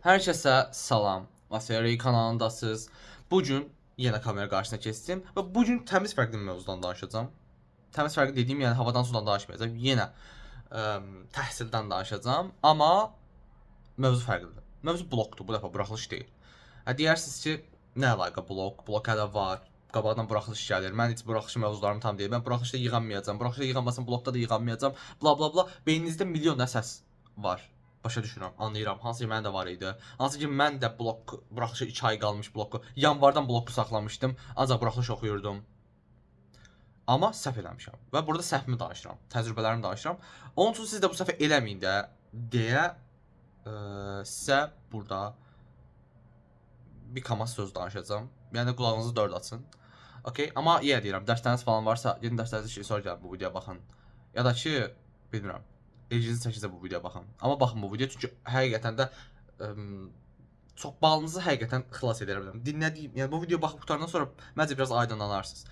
Herkese salam. Masayari kanalındasınız. Bugün yine kamera karşısına keçdim ve bugün temiz farklı bir mövzudan danışacağım. Temiz farklı dediğim yani havadan sudan danışmayacağım. Yine təhsildən danışacağım, amma mövzu fərqlidir. Mövzu blokdur, bu dəfə buraxılış deyil. Deyirsiniz ki, nə əlaqə blok? Blok hələ var. Qabaqdan buraxılış gəlir. Mən heç buraxılış mövzularımı tam deyil. Mən buraxılışda yığanmayacağam. Buraxılışda yığanmasam blokda da yığanmayacağam. Bla bla bla. Beyninizdə milyon səs var. Başa düşürəm, anlayıram. Hansı ki məndə var idi. Hansı ki mən də blok buraxılışa 2 ay qalmış bloku, yanvardan bloku saxlamışdım. Ancaq buraxılış oxuyurdum. Amma səhv eləmişəm. Və burada səhvimi danışıram, təcrübələrimi danışıram. Onun üçün siz də bu səfə eləməyin də deyə sizə burada bir kamas söz danışacağım. Yəni qulağınızı dörd açın. Okay, amma yenə deyirəm, dərsləriniz falan varsa, gedin dərslərinizi şey sonra gəlin bu videoya baxın. Ya da ki, bilmirəm, elinizi çəkicə bu videoya baxın. Amma baxın bu videoya çünki həqiqətən də çox balınızı həqiqətən xilas edə bilərəm. Dinlədiyim, yəni bu videoya baxıb qutarandan sonra məncə biraz aydınlanarsınız.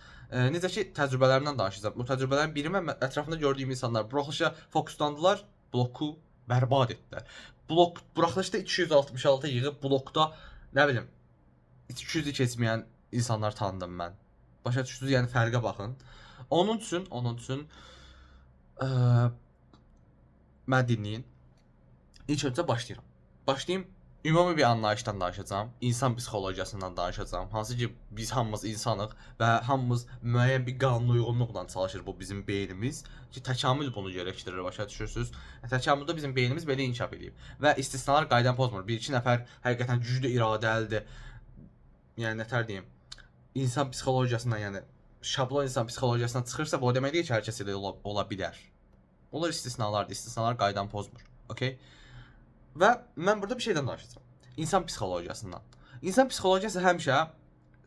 Necə ki, təcrübələrimdən danışacağım. Bu təcrübələrin biri mən ətrafında gördüyüm insanlar buraxılışa fokuslandılar, bloku bərbad etdilər. Blok buraxılışda 266 yığıb blokda nə bilim 200-ü keçməyən insanlar tanıdım mən. Başa düşdünüz, yəni fərqə baxın. Onun üçün mən dinləyin. İlk öncə başlayayım. Ümumi bir anlayışdan danışacağam. İnsan psixologiyasından danışacağım. Hansı ki biz hamımız insanıq və hamımız müəyyən bir qanuna uyğunluqla çalışır bu bizim beynimiz. Ki təkamül bunu gerektirir, başa düşürsüz. Təkamüldə bizim beynimiz belə inkişaf edib və istisnalar qaydanı pozmur. Bir-iki nəfər həqiqətən güclü iradəlidir. Yəni nətər deyim? İnsan psixologiyasından, yəni şablon insan psixologiyasından çıxırsa, bu o demək deyil ki, hər kəs elə ola bilər. Onlar istisnalardır. İstisnalar qaydanı pozmur. Okay? Və mən burada bir şeydən danışacağam. İnsan psixologiyasından. İnsan psixologiyası həmişə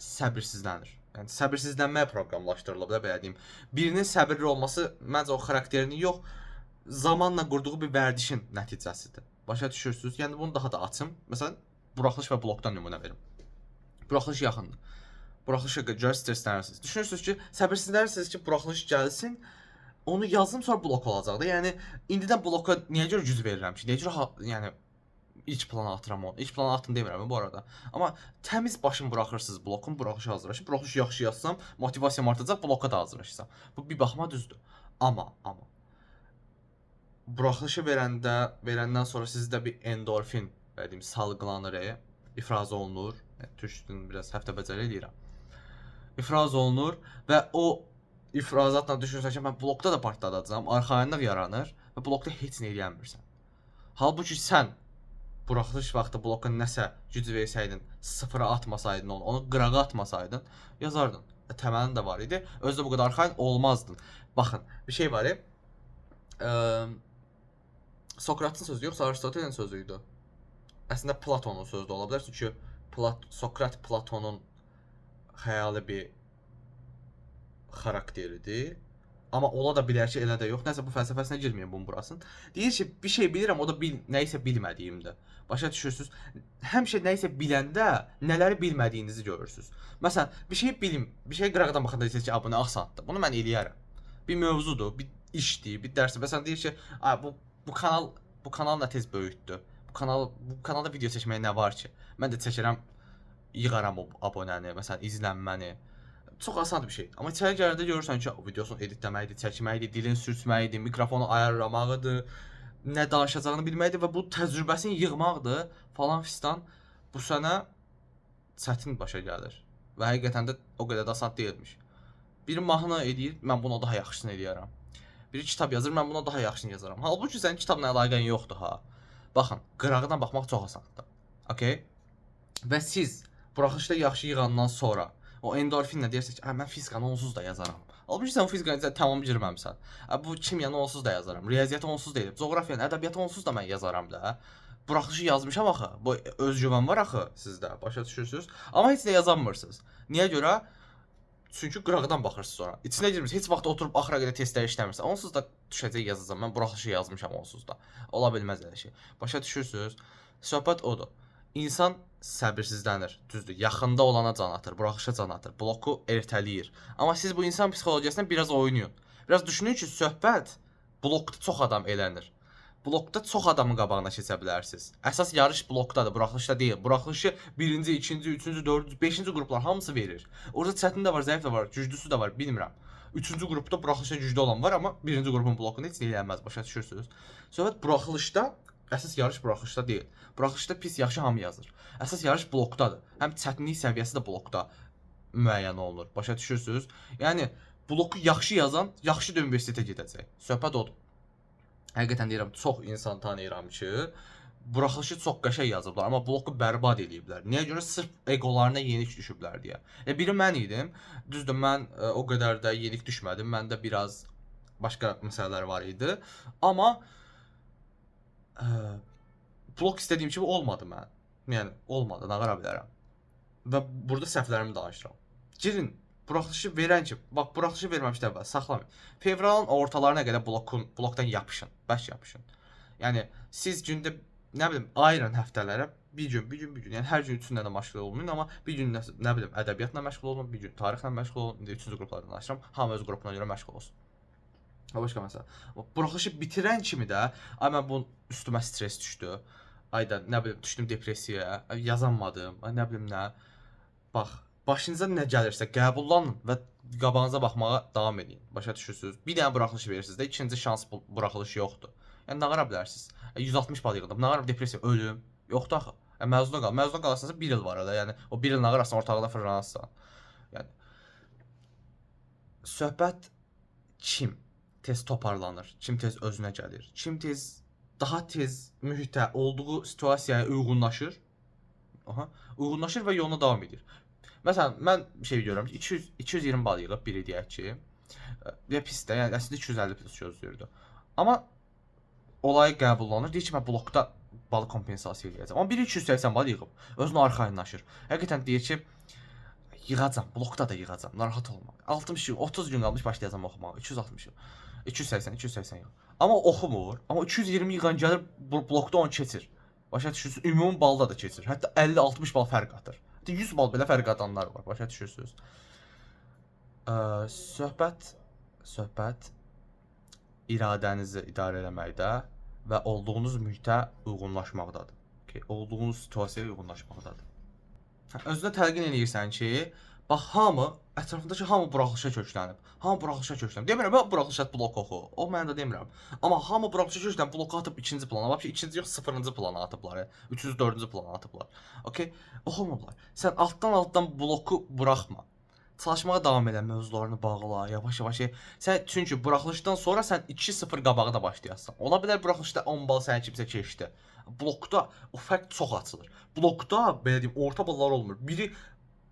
səbirsizlənir. Yəni səbirsizlənməyə proqramlaşdırılıb da, belə deyim. Birinin səbirli olması məncə o xarakterini yox, zamanla qurduğu bir vərdişin nəticəsidir. Başa düşürsüz? Yəni bunu daha da açım. Məsələn, buraxılış və blokdan nümunə verim. Buraxılış yaxındır. Buraxılışı göstərsiniz. Düşünürsünüz ki, səbirsizlənirsiniz ki, buraxılış gəlsin. Onu yazdım, sonra blok olacaq da. Yəni indidən bloka niyə görə güc verirəm ki? Niyə görə yəni ilk plana atıram onu. İlk plana atın demirəm bu arada. Amma təmiz başın buraxırsınız blokun, buraxışa hazırlaşın. Buraxışı yaxşı yazsam, motivasiyam artacaq, bloka da hazırlaşsam. Bu bir baxıma düzdür. Amma buraxılışı verəndən sonra sizdə bir endorfin, belə deyim, salgılanır, ifraz olunur. Türkçəni biraz həftə bəcəri eləyirəm. İfraz olunur və o ifrazatla düşünürsən ki, mən blokda da partladacağam, arxayınlıq yaranır və blokda heç nə eləyənmirsən. Halbuki sən buraxılış vaxtı bloka nəsə güc versəydin, sıfıra atmasaydın onu qırağa atmasaydın, yazardın. Təməlin də var idi, özdə bu qədər arxayın olmazdın. Baxın, bir şey var. Sokratın sözü yoxsa Aristotelin sözü idi. Əslində Platonun sözü də ola bilər, çünki Sokrat Platonun xəyali bir xarakteridir. Amma ola da bilər ki, elə də yox. Nəsə bu fəlsəfəsinə girməyim bunun burasını. Deyir ki, bir şey bilirəm, o da nəyisə bilmədiyimdir. Başa düşürsüz? Həmişə nəyisə biləndə nələri bilmədiyinizi görürsüz. Məsələn, bir şey qıraqdan baxanda deyir ki, bu nə asandır. Bunu mən eləyərəm. Bir mövzudur, bir işdir, bir dərsdir. Məsələn, deyir ki, bu kanal nə tez böyütdü. Bu kanalda video çəkməyə nə var ki? Mən də çəkirəm, yığaram o abonəni, məsələn, izlənməni. Çox asan bir şey. Amma içəri gələndə görürsən ki, videosunu editləməkdir, çəkməkdir, dilin sürtməkdir, mikrofonu ayarlamaqdır, nə danışacağını bilməkdir və bu təcrübəsini yığmaqdır falan fistan. Bu sənə çətin başa gəlir. Və həqiqətən də o qədər də asan deyilmiş. Biri mahnı edir, mən bunu daha yaxşısını eləyərəm. Biri kitab yazır, mən buna daha yaxşısını yazaram. Halbuki sənin kitabla əlaqən yoxdur ha. Baxın, qırağından baxmaq çox asandır. Okay? Və siz buraxılışda yaxşı yığandan sonra o endorfinlə deyirsən ki, mən fizikanı onsuz da yazaram. Halbuki sən fizikanı tamam girməmisən. Bu kimyanı onsuz da yazaram. Riyaziyyatı onsuz da edib. Coğrafiyanı, ədəbiyyatı onsuz da mən yazaram da. Buraxılışı yazmışam axı. Bu özgüvən var axı sizdə. Başa düşürsüz? Amma heç nə yazanmırsınız. Niyə görə? Çünki qıraqdan baxırsınız sonra. İçinə girmirsiniz. Heç vaxt oturub axıra qədər testlər işləmirsən. Onsuz da düşəcək yazacağam. Mən buraxılışı yazmışam onsuz da. Ola bilməz elə şey. Başa düşürsüz? Söhbət odur. İnsan səbirsizlənir, düzdür. Yaxında olana can atır, buraxışa can atır, bloku ertələyir. Amma siz bu insan psixologiyasından biraz oynayın. Biraz düşünün ki, söhbət blokda çox adam elənir. blokda çox adamın qabağına keçə bilərsiniz. Əsas yarış blokdadır, buraxılışda deyil. Buraxılışı 1-ci, 2-ci, 3-cü, 4-cü, 5-ci qruplar hamısı verir. Orada çətin də var, zəif də var, güclüsü də var, bilmirəm. 3-cü qrupda buraxılışda güclü olan var, amma 1-ci qrupun blokunu heç nə eləməz, başa düşürsüz? Söhbət buraxılışda, əsas yarış buraxılışda deyil. Buraxılışda pis yaxşı hamı yazır. Əsas yarış blokdadır. Həm çətinlik səviyyəsi də blokda müəyyən olunur. Başa düşürsüz? Yəni bloku yaxşı yazan yaxşı da universitetə gedəcək. Söhbət odur. Həqiqətən deyirəm, çox insan tanıyıram ki, buraxılışı çox qəşəng yazıblar, amma bloku bərbad eləyiblər. Niyə görə? Sırf egolarına yenik düşüblər deyə. Biri mən idim. Düzdür, mən o qədər də yenik düşmədim. Məndə biraz başqa məsələlər var idi. Amma blok istədiyim kimi olmadı mən. Yəni olmadı, nağara bilərəm. Və burada səhvlərimi danışıram. Girin, buraxılışı verən ki, bax buraxılışı verməmişdə əvvəl saxlamayın. Fevralın ortalarına qədər blokdan yapışın, bəş yapışın. Yəni siz gündə nə bilim ayırın həftələrə bir gün. Yəni hər gün üçündə də məşğul olmayın, amma bir gün nə bilim ədəbiyyatla məşğul olun, bir gün tarixlə məşğul olun. İndi 3-cü qruplardan danışıram. Hamı öz qrupuna görə məşğul olsun. Başqa məsələ. Buraxılışı bitirən kimi də ay mən bunun üstümə stres düşdü. Ayda nə bilim düşdüm depressiyaya, yazamadım, nə bilim nə. Bax, başınıza nə gəlirsə qəbullanın və qabağınıza baxmağa davam edin. Başa düşürsüz? Bir dənə buraxılış verirsiniz də ikinci şans buraxılışı yoxdur. Yəni nağara bilərsiniz. 160 bal yığdım. Nağara depressiya, ölüm. Yoxdur axı. Məzuna qal. Məzuna qalarsansa 1 il var da. Yəni o 1 il nağarasın ortağında fırlanarsan. Yəni söhbət kim tez toparlanır, kim tez özünə gəlir, kim tez daha tez mühitə, olduğu situasiyaya uyğunlaşır. Uyğunlaşır və yoluna davam edir. Məsələn, mən bir şey görürəm ki, 220 bal yığıb biri deyək ki, və pis də, yəni əslində 250 plus gözləyirdi. Amma olayı qəbullanır, deyir ki, mən blokda balı kompensasiya edəcəm. Amma biri 280 bal yığıb, özünə arxayınlaşır. Həqiqətən deyir ki, yığacam, blokda da yığacam, narahat olma. 60 gün, 30 gün qalmış başlayacam oxumağa, 260 gün. 280 yığır. Amma oxumur, amma 220 yığan gəlir blokda onu keçir. Başa düşürsünüz, ümumi balda da keçir. Hətta 50-60 bal fərq atır. 100 bal belə fərq atanlar var, başa düşürsünüz. Söhbət iradənizi idarə eləməkdə və olduğunuz mühitə uyğunlaşmaqdadır. Olduğunuz situasiyaya uyğunlaşmaqdadır. Özünə təlqin edirsən ki, bax ətrafındakı hamı buraxılışa köklənib. Hamı buraxılışa köklənib. Demirəm, mən buraxılışa blok oxu. O mən də demirəm. Amma hamı buraxılışa köklənib, bloku atıb ikinci plana. Vəbşi ikinci yox, 0-cı plana atıblar. 300, 4-cü plana atıblar. Okay? Oxumurlar. Sən altdan bloku buraxma. Çalışmağa davam elə, mövzularını bağla, yavaş-yavaş. Sən çünki buraxılışdan sonra sən 2-0 qabağı da başlayasan. Ola bilər buraxılışda 10 bal sənə kimsə keçdi. Blokda o fərq çox açılır. Blokda belə deyim, orta ballar olmur. Biri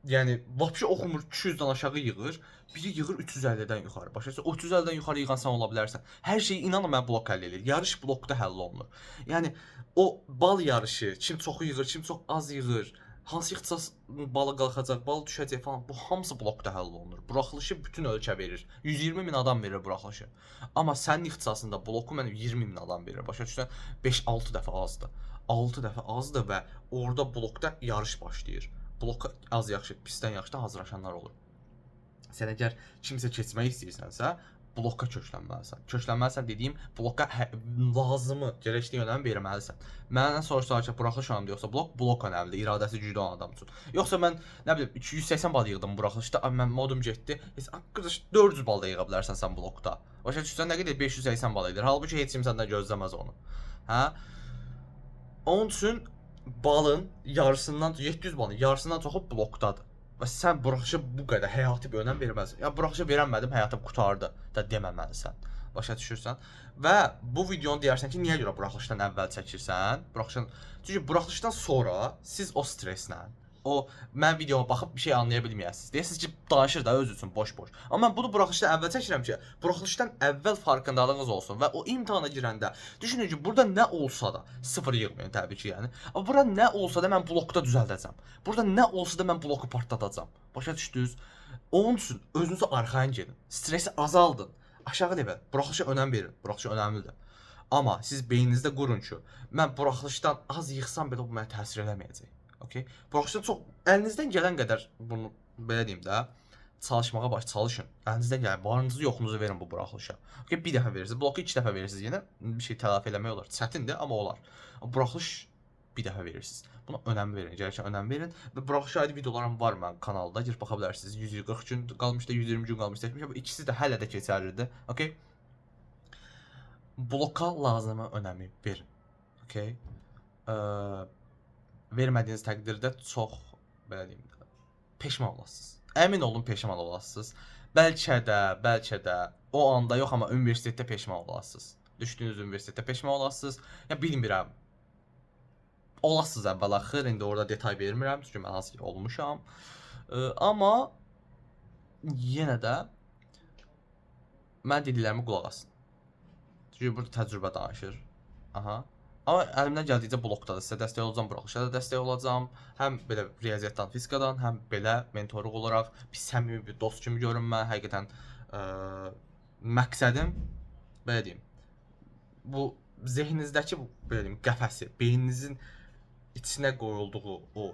yəni vəbşi oxumur, 200-dən aşağı yığır, biri yığır 350-dən yuxarı. Başa düşürsən? O 350-dən yuxarı yığan sən ola bilərsən. Hər şey inanın mən blok həll edir. Yarış blokda həll olunur. Yəni o bal yarışı, kim çoxu yığır, kim çox az yığır, hansı ixtisas bala qalxacaq, bal düşəcək falan, bu hamısı blokda həll olunur. Buraxılışı bütün ölkə verir. 120 min adam verir buraxılışı. Amma sənin ixtisasında bloku mənə 20 min adam verir. Başa düşürsən? 5-6 dəfə azdır. 6 dəfə azdır və orada blokda yarış başlayır. Bloka az yaxşı, pisdən yaxşı hazırlaşanlar olur. Sən əgər kimsə keçmək istəyirsənsə, bloka köklənməlisən. Köklənməlisən dediyim, bloka lazımı, gərəkli önəmi verməlisən. Məndən soruşsalar ki, buraxılış önəmli yoxsa blok önəmlidir, iradəsi güclü olan adam üçün. Yoxsa mən, nə bilim, 280 bal yığdım buraxılışda, mən modum getdi. Arkadaş, 400 bal da yığa bilərsən sən blokda. Başa düşürsən, nə qədər 580 bal edir. Halbuki heç kim səndən gözləməz onu. Hə? Onun üçün balın yarısından, 700 balın yarısından çoxu blokdadır. Və sən buraxışa bu qədər həyati bir önəm verməlisən. Ya buraxışa verənmədim, həyatım qurtardı da deməməlisən. Başa düşürsən? Və bu videonu deyərsən ki, niyə görə buraxılışdan əvvəl çəkirsən? Çünki buraxılışdan sonra siz o stresslə, mən videoma baxıb bir şey anlaya bilməyəsiniz. Deyirsiniz ki, danışır da öz üçün boş-boş. Amma mən bunu buraxılışdan əvvəl çəkirəm ki, buraxılışdan əvvəl farkındalığınız olsun və o imtahana girəndə düşünün ki, burada nə olsa da, 0 yığmayın təbii ki, yəni. Amma burada nə olsa da mən blokda düzəldəcəm. Burada nə olsa da mən bloku partladacam. Başa düşdünüz? Onun üçün özünüzü arxayın gedin. Stresi azaldın. Aşağı level. Buraxılışa önəm verin. Buraxılış önəmlidir. Amma siz beyninizdə qurun ki, mən buraxılışdan az yığsam belə bu mənə təsir eləməyəcək. Okay? Buraxılışdan çox əlinizdən gələn qədər bunu belə deyim də, çalışmağa çalışın. Əlinizdən gələn varınızı yoxunuzu verin bu buraxılışa. Okay, bir dəfə verirsiniz, bloku 2 dəfə verirsiniz yenə bir şey tələfi eləmək olar. Çətindir, amma olar. Buraxılış bir dəfə verirsiniz. Buna önəm verin, gərəkən önəm verin və buraxılışa aid videolarım var mənim kanalda. Girib baxa bilərsiniz. 140 gün qalmışdı, 120 gün qalmış çəkmişəm. Bu ikisi də hələ də keçərlidir. Okay? Bloka lazımı önəmi verin. Okay? Vermədiyiniz təqdirdə çox belə deyim də peşman olasınız. Əmin olun peşman olasınız. Bəlkə də o anda yox, amma universitetdə peşman olasınız. Düşdüyünüz universitetdə peşman olasınız. Ya bilmirəm. Olasınız əvvəl-axır, indi orada detay vermirəm, çünki mən hansı ki olmuşam. Amma yenə də mən dediklərimi qulaq asın. Çünki burada təcrübə danışır. Aha. Amma əlimdən gəldikcə blokda da sizə dəstək olacağam, buraxılışa da dəstək olacağam. Həm belə riyaziyyatdan, fizikadan, həm belə mentorluq olaraq bir səmimi bir dost kimi görünmə. Həqiqətən məqsədim belə deyim, bu zehninizdəki belə deyim qəfəsi, beyninizin içinə qoyulduğu o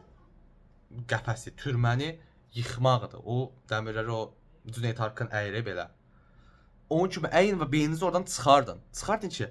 qəfəsi, türməni yıxmaqdır. O dəmirləri o Cüneyt Arkın əyri belə. Onun kimi əyin və beyninizi oradan çıxardın. Çıxardın ki,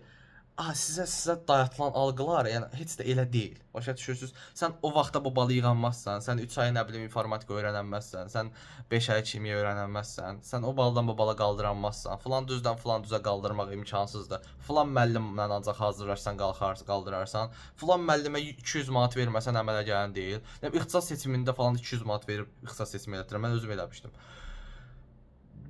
sizə dayatılan algılar, yəni heç də elə deyil. Başa düşürsüz? Sən o vaxtda bu balı yığanmazsan, sən 3 ay nə bilim informatika öyrənənməzsən, sən 5 ay kimya öyrənənməzsən, sən o baldan bu bala qaldıranmazsan, filan düzdən filan düzə qaldırmaq imkansızdır. Filan müəllimlə ancaq hazırlaşsan qaldırarsan, filan müəllimə 200 manat verməsən əmələ gələn deyil. İxtisas seçimində falan 200 manat verib ixtisas seçimi elətdirəm. Mən özüm eləmişdim.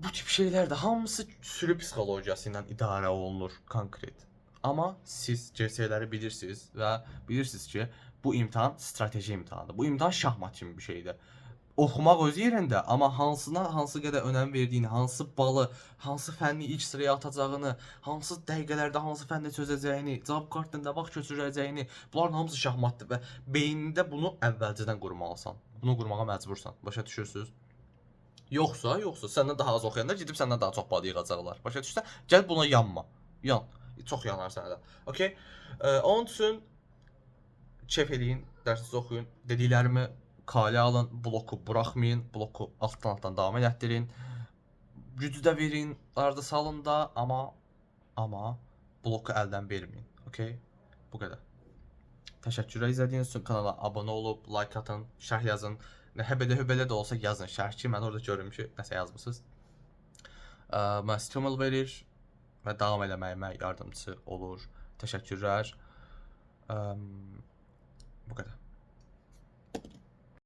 Bu tip şeylər də hamısı sürü psixologiyası ilə idarə olunur konkret. Amma siz gerçəkləri bilirsiniz və bilirsiniz ki, bu imtahan strateji imtahandır. Bu imtahan şahmat kimi bir şeydir. Oxumaq öz yerində, amma hansı qədər önəm verdiyini, hansı balı, hansı fənni ilk sıraya atacağını, hansı dəqiqələrdə hansı fənni çözəcəyini, cavab kartında vaxt keçirəcəyini, bunların hamısı şahmatdır və beynində bunu əvvəlcədən qurmalısan. Bunu qurmağa məcbursan. Başa düşürsüz? Yoxsa, səndən daha az oxuyanda gedib səndən daha çox bal yığacaqlar. Başa düşürsən? Gəl buna yanma. Yan. Çox yanar sənə də. Okay? Onun üçün kef eləyin, dərsinizi oxuyun. Dediklərimi qalə alın, bloku buraxmayın, bloku altdan davam elətdirin. Gücü də verin, arada salın da, amma bloku əldən verməyin. Okay? Bu qədər. Təşəkkürlər izlədiyiniz üçün. Kanala abunə olub, like atın, şərh yazın. Nə həbələ də olsa yazın şərh ki, mən orada görürüm ki, nəsə yazmısınız. Mən stimul verir və davam eləməyimə yardımçı olur. Təşəkkürlər. Bu qədər.